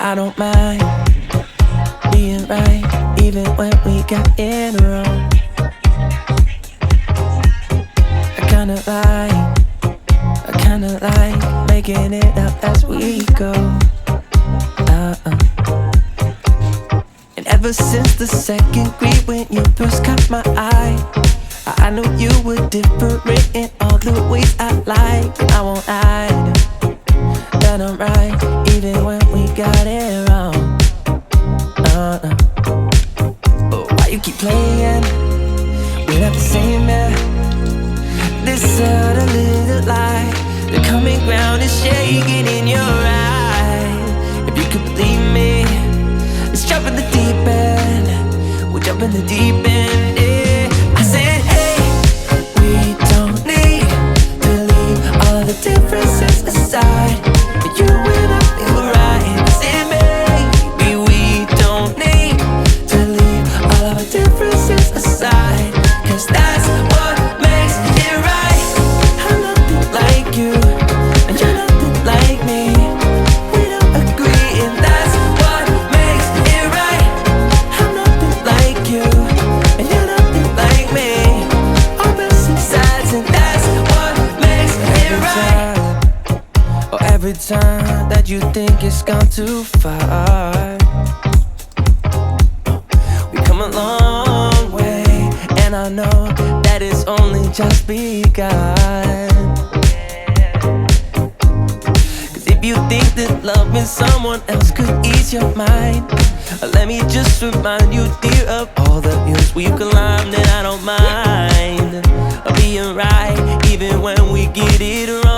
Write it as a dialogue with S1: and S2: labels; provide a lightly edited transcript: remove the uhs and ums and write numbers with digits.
S1: I don't mind being right, even when we got it wrong. I kinda like making it up as we go. And ever since the second grade, when you first caught my eye, I knew you were different in all the ways I like. I won't hide that I'm right, even when we got it wrong. But why you keep playing? We're not the same, man. This other little light, the common ground is shaking in your eyes. If you could believe me, let's jump in the deep end. We'll jump in the deep end, yeah. I said, hey, we don't need to leave all of the differences aside. You and I feel right. I said, maybe we don't need to leave all of our differences aside, 'cause that's what makes it right. I'm nothing like you, and you're nothing like me. We don't agree, and that's what makes it right. I'm nothing like you, and you're nothing like me. Opposite sides, and that's what makes it right. Oh, every time that you think it's gone too far, we come a long way, and I know that it's only just begun. 'Cause if you think that loving someone else could ease your mind, let me just remind you, dear, of all the hills we've climbed. And I don't mind being right, even when we get it wrong.